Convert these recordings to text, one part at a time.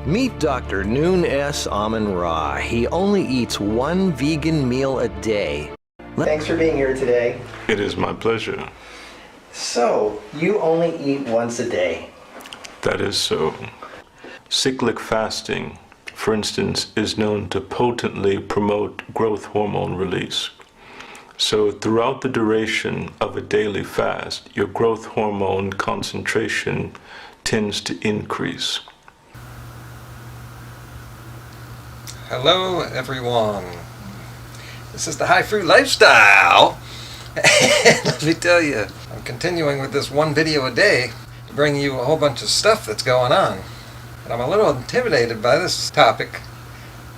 Meet Dr. Noon S. Amun-Ra. He only eats one vegan meal a day. Thanks for being here today. It is my pleasure. So, you only eat once a day. That is so. Cyclic fasting, for instance, is known to potently promote growth hormone release. So throughout the duration of a daily fast, your growth hormone concentration tends to increase. Hello everyone, this is the High Fruit Lifestyle, and let me tell you, I'm continuing with this one video a day to bring you a whole bunch of stuff that's going on. And I'm a little intimidated by this topic,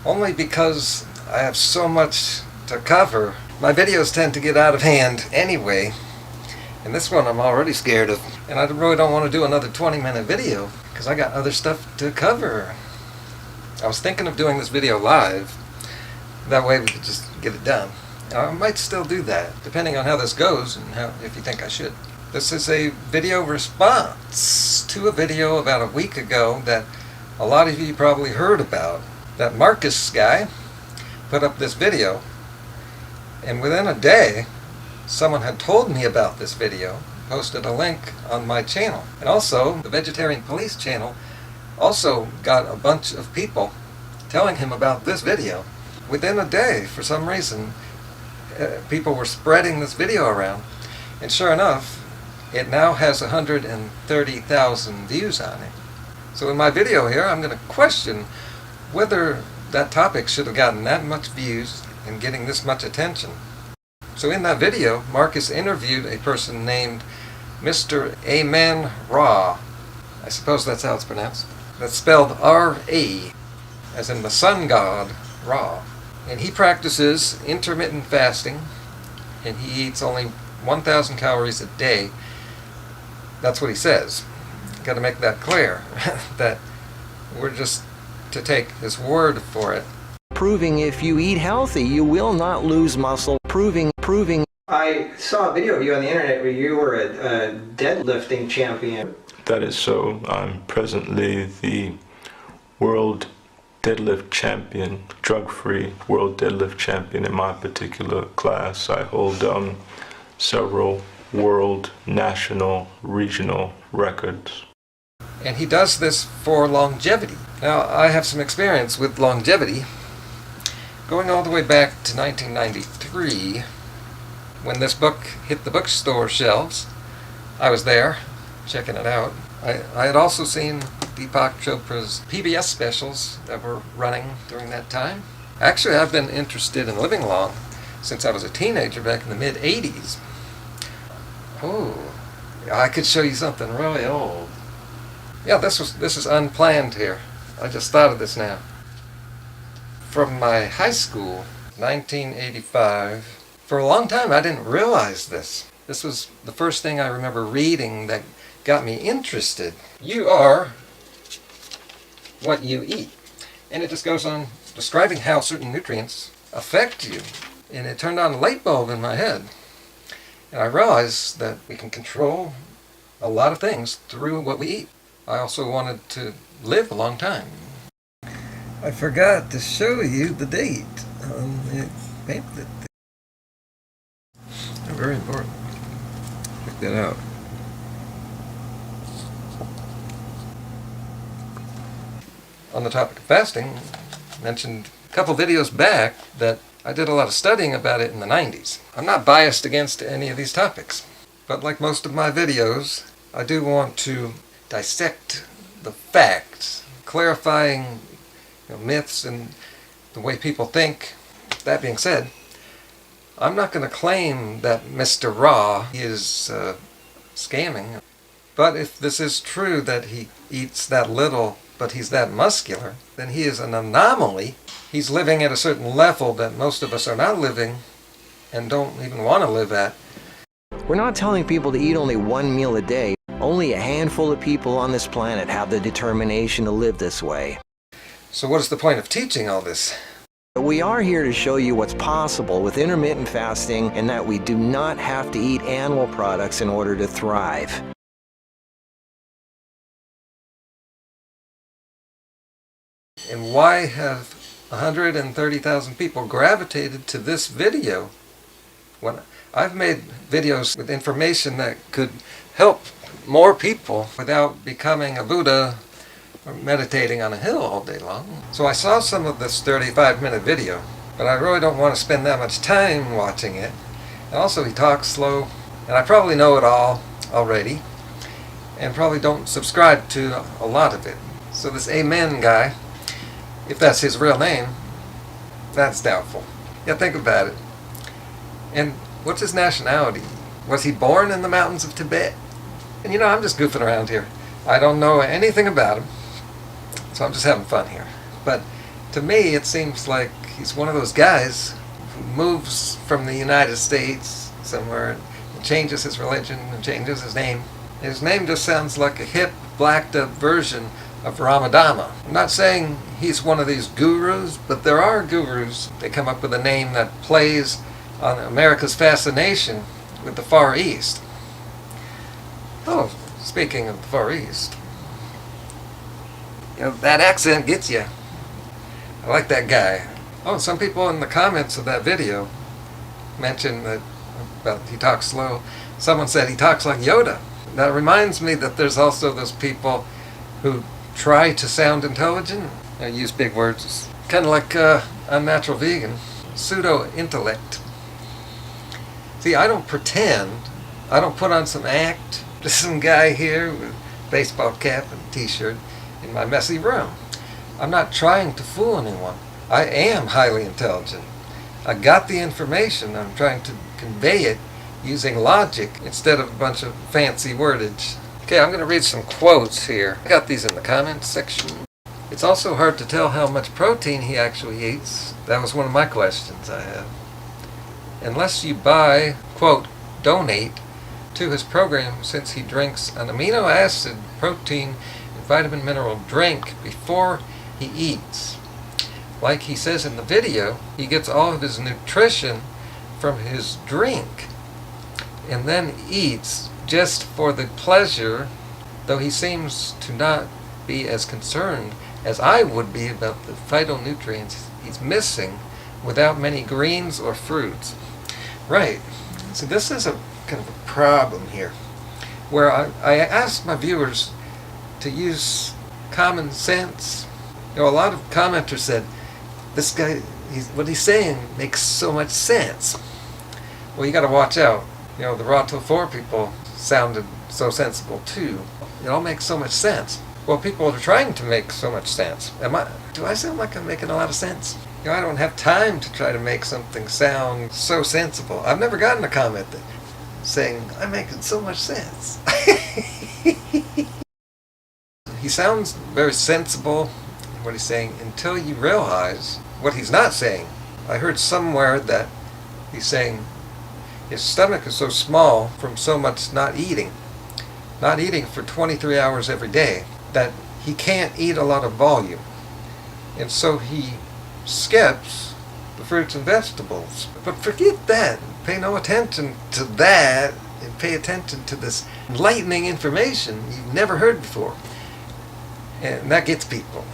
only because I have so much to cover. My videos tend to get out of hand anyway, and this one I'm already scared of, and I really don't want to do another 20-minute video, because I got other stuff to cover. I was thinking of doing this video live, that way we could just get it done. I might still do that, depending on how this goes and if you think I should. This is a video response to a video about a week ago that a lot of you probably heard about. That Markus guy put up this video, and within a day, someone had told me about this video, posted a link on my channel. And also, the Vegetarian Police channel also got a bunch of people telling him about this video. Within a day, for some reason, people were spreading this video around, and sure enough, it now has 130,000 views on it. So in my video here, I'm going to question whether that topic should have gotten that much views and getting this much attention. So in that video, Markus interviewed a person named Mr. Amun-Ra. I suppose that's how it's pronounced. That's spelled R-A, as in the sun god, Ra. And he practices intermittent fasting, and he eats only 1,000 calories a day. That's what he says. Got to make that clear, that we're just to take his word for it. Proving if you eat healthy, you will not lose muscle. Proving. I saw a video of you on the internet where you were a deadlifting champion. That is so. I'm presently the world deadlift champion, drug-free world deadlift champion in my particular class. I hold several world, national, regional records. And he does this for longevity. Now, I have some experience with longevity, going all the way back to 1993, when this book hit the bookstore shelves. I was there, checking it out. I had also seen Deepak Chopra's PBS specials that were running during that time. Actually, I've been interested in living long since I was a teenager back in the mid-'80s. Oh, I could show you something really old. Yeah, this is unplanned here. I just thought of this now. From my high school, 1985. For a long time, I didn't realize this. This was the first thing I remember reading that got me interested. You are what you eat. And it just goes on describing how certain nutrients affect you. And it turned on a light bulb in my head. And I realized that we can control a lot of things through what we eat. I also wanted to live a long time. I forgot to show you the date on the pamphlet. Very important. Check that out. On the topic of fasting, I mentioned a couple videos back that I did a lot of studying about it in the 90s. I'm not biased against any of these topics, but like most of my videos, I do want to dissect the facts, clarifying myths and the way people think. That being said, I'm not going to claim that Mr. Ra is scamming, but if this is true that he eats that little but he's that muscular, then he is an anomaly. He's living at a certain level that most of us are not living and don't even want to live at. We're not telling people to eat only one meal a day. Only a handful of people on this planet have the determination to live this way. So what is the point of teaching all this? We are here to show you what's possible with intermittent fasting and that we do not have to eat animal products in order to thrive. And why have 130,000 people gravitated to this video when I've made videos with information that could help more people without becoming a Buddha or meditating on a hill all day long? So I saw some of this 35-minute video, but I really don't want to spend that much time watching it. And also he talks slow, and I probably know it all already, and probably don't subscribe to a lot of it. So this Amen guy, if that's his real name, that's doubtful. Yeah, think about it. And what's his nationality? Was he born in the mountains of Tibet? And you know, I'm just goofing around here. I don't know anything about him, so I'm just having fun here. But to me, it seems like he's one of those guys who moves from the United States somewhere and changes his religion and changes his name. His name just sounds like a hip, blacked up version of Ramadama. I'm not saying he's one of these gurus, but there are gurus. They come up with a name that plays on America's fascination with the Far East. Oh, speaking of the Far East, you know, that accent gets you. I like that guy. Oh, some people in the comments of that video mentioned that about he talks slow. Someone said he talks like Yoda. That reminds me that there's also those people who try to sound intelligent. I use big words. Kind of like unnatural vegan. Pseudo-intellect. See, I don't pretend. I don't put on some act. Just some guy here with a baseball cap and a t-shirt in my messy room. I'm not trying to fool anyone. I am highly intelligent. I got the information. I'm trying to convey it using logic instead of a bunch of fancy wordage. Okay, I'm going to read some quotes here. I got these in the comments section. It's also hard to tell how much protein he actually eats. That was one of my questions I have. Unless you buy, quote, donate to his program, since he drinks an amino acid, protein, and vitamin mineral drink before he eats. Like he says in the video, he gets all of his nutrition from his drink and then eats just for the pleasure, though he seems to not be as concerned as I would be about the phytonutrients he's missing without many greens or fruits. Right. So this is a kind of a problem here, where I ask my viewers to use common sense. You know, a lot of commenters said, this guy, what he's saying makes so much sense. Well, you got to watch out. You know, the Til-4 people sounded so sensible too. It all makes so much sense. Well, people are trying to make so much sense. Do I sound like I'm making a lot of sense? You know, I don't have time to try to make something sound so sensible. I've never gotten a comment that saying, I'm making so much sense. He sounds very sensible in what he's saying until you realize what he's not saying. I heard somewhere that he's saying his stomach is so small from so much not eating for 23 hours every day, that he can't eat a lot of volume. And so he skips the fruits and vegetables. But forget that. Pay no attention to that, and pay attention to this enlightening information you've never heard before. And that gets people.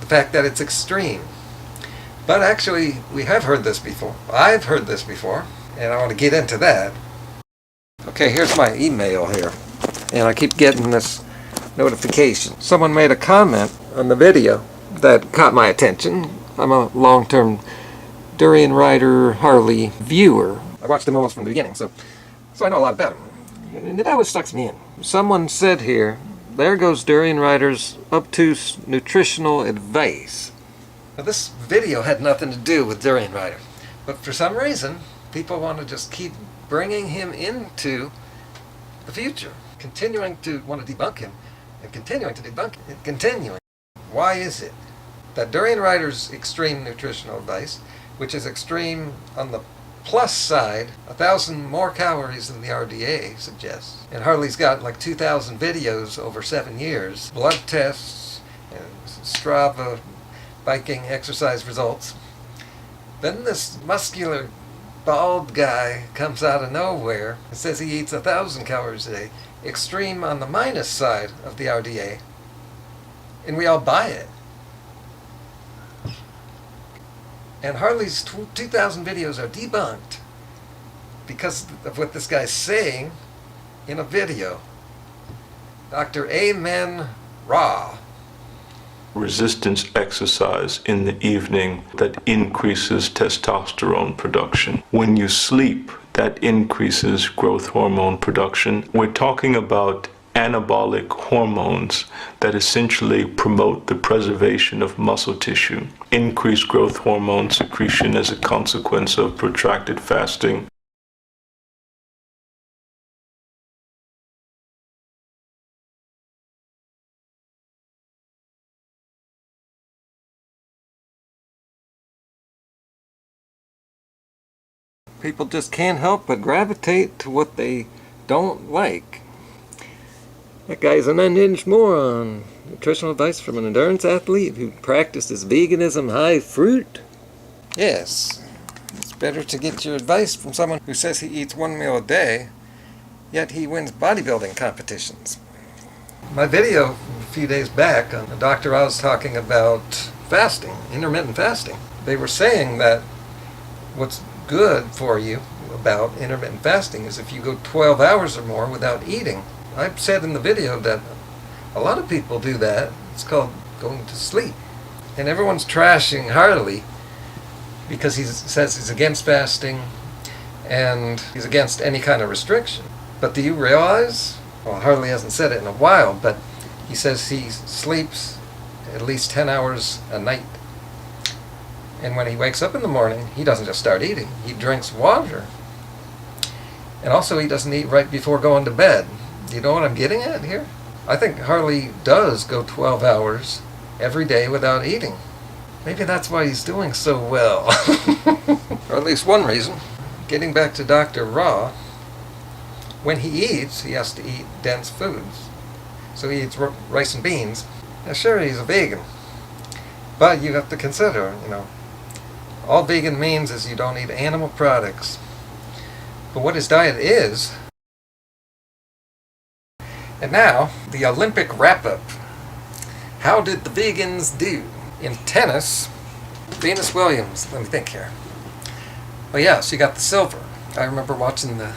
The fact that it's extreme. But actually, we have heard this before. I've heard this before, and I want to get into that. Okay, here's my email here. And I keep getting this notification. Someone made a comment on the video that caught my attention. I'm a long-term Durianrider Harley viewer. I watched them almost from the beginning, so I know a lot about them. And it always sucks me in. Someone said here, there goes Durianriders' obtuse nutritional advice. Now, this video had nothing to do with Durianrider, but for some reason, people want to just keep bringing him into the future, continuing to want to debunk him, and continuing to debunk him, and continuing. Why is it that Durianrider's extreme nutritional advice, which is extreme on the plus side, 1,000 more calories than the RDA suggests, and Harley's got like 2,000 videos over 7 years, blood tests, and Strava, biking exercise results. Then this muscular, bald guy comes out of nowhere and says he eats 1,000 calories a day, extreme on the minus side of the RDA, and we all buy it. And Harley's 2,000 videos are debunked because of what this guy's saying in a video. Dr. Amen Ra. Resistance exercise in the evening that increases testosterone production. When you sleep, that increases growth hormone production. We're talking about anabolic hormones that essentially promote the preservation of muscle tissue. Increased growth hormone secretion as a consequence of protracted fasting. People just can't help but gravitate to what they don't like. That guy's an unhinged moron. Nutritional advice from an endurance athlete who practices veganism, high fruit. Yes, it's better to get your advice from someone who says he eats 1 meal a day, yet he wins bodybuilding competitions. My video a few days back, on Dr. Oz talking about fasting, intermittent fasting. They were saying that what's good for you about intermittent fasting is if you go 12 hours or more without eating. I've said in the video that a lot of people do that. It's called going to sleep. And everyone's trashing Harley because he says he's against fasting and he's against any kind of restriction. But do you realize, well, Harley hasn't said it in a while, but he says he sleeps at least 10 hours a night. And when he wakes up in the morning, he doesn't just start eating. He drinks water. And also he doesn't eat right before going to bed. Do you know what I'm getting at here? I think Harley does go 12 hours every day without eating. Maybe that's why he's doing so well. Or at least one reason. Getting back to Dr. Ra, when he eats, he has to eat dense foods. So he eats rice and beans. Now sure, he's a vegan. But you have to consider, all vegan means is you don't eat animal products. But what his diet is. And now, the Olympic wrap-up. How did the vegans do? In tennis, Venus Williams, let me think here. Oh yeah, she got the silver. I remember watching the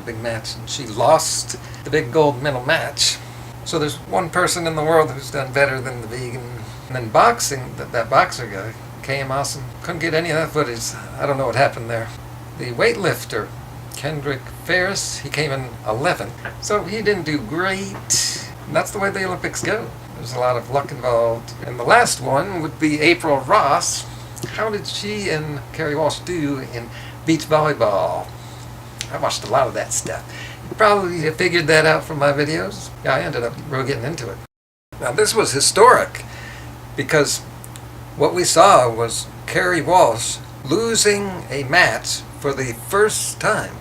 big match, and she lost the big gold medal match. So there's one person in the world who's done better than the vegan. And then boxing, that boxer guy, came awesome. Couldn't get any of that footage. I don't know what happened there. The weightlifter, Kendrick Ferris, he came in 11th. So he didn't do great. And that's the way the Olympics go. There's a lot of luck involved. And the last one would be April Ross. How did she and Carrie Walsh do in beach volleyball? I watched a lot of that stuff. You probably figured that out from my videos. Yeah, I ended up really getting into it. Now this was historic because what we saw was Carrie Walsh losing a match for the first time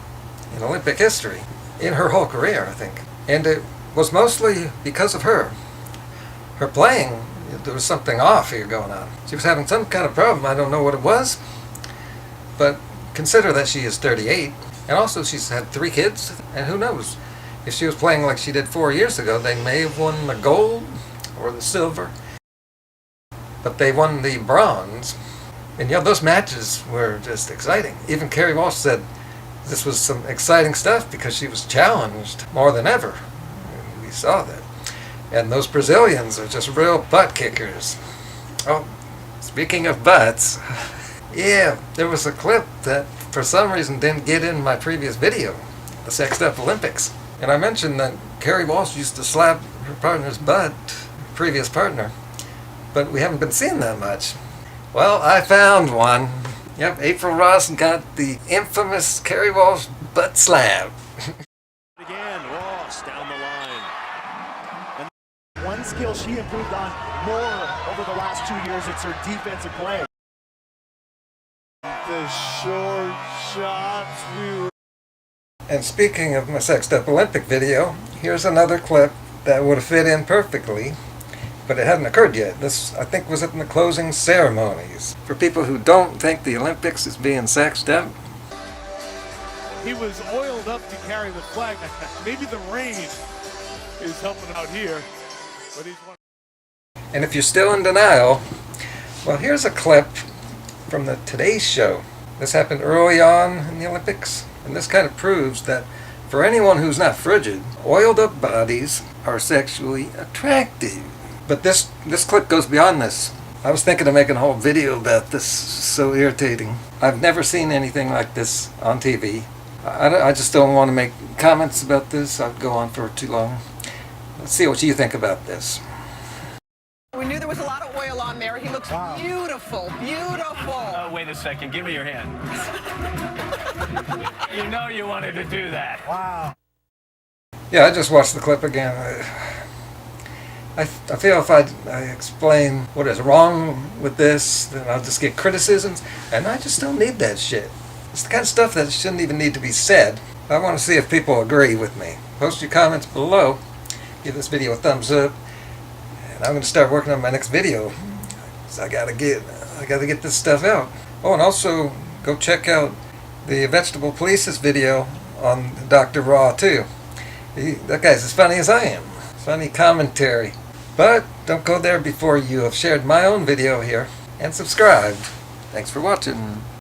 in Olympic history, in her whole career, I think. And it was mostly because of her. Her playing, there was something off here going on. She was having some kind of problem, I don't know what it was, but consider that she is 38, and also she's had 3 kids, and who knows, if she was playing like she did 4 years ago, they may have won the gold or the silver, but they won the bronze. And those matches were just exciting. Even Carrie Walsh said this was some exciting stuff because she was challenged more than ever. And we saw that. And those Brazilians are just real butt kickers. Oh, speaking of butts, yeah, there was a clip that for some reason didn't get in my previous video, the Sexed Up Olympics. And I mentioned that Carrie Walsh used to slap her partner's butt, previous partner, but we haven't been seeing that much. Well, I found one. Yep, April Ross got the infamous Carrie Walsh butt slap. Again, Ross down the line. And one skill she improved on more over the last 2 years, it's her defensive play. The short shots And speaking of my Sexed Up Olympic video, here's another clip that would have fit in perfectly, but it hadn't occurred yet. This, I think, was in the closing ceremonies. For people who don't think the Olympics is being sexed up. He was oiled up to carry the flag. Maybe the rain is helping out here, but he's one. And if you're still in denial, well, here's a clip from the Today Show. This happened early on in the Olympics, and this kind of proves that for anyone who's not frigid, oiled up bodies are sexually attractive. But this clip goes beyond this. I was thinking of making a whole video about this. So irritating. I've never seen anything like this on TV. I just don't want to make comments about this. I'd go on for too long. Let's see what you think about this. We knew there was a lot of oil on there. He looks beautiful, beautiful. Oh, wait a second. Give me your hand. You know you wanted to do that. Wow. Yeah, I just watched the clip again. I feel if I explain what is wrong with this, then I'll just get criticisms, and I just don't need that shit. It's the kind of stuff that shouldn't even need to be said. I want to see if people agree with me. Post your comments below. Give this video a thumbs up. And I'm going to start working on my next video. So I gotta get this stuff out. Oh, and also go check out the Vegetable Police's video on Dr. Raw too. That guy's as funny as I am. Funny commentary. But don't go there before you have shared my own video here and subscribed. Thanks for watching.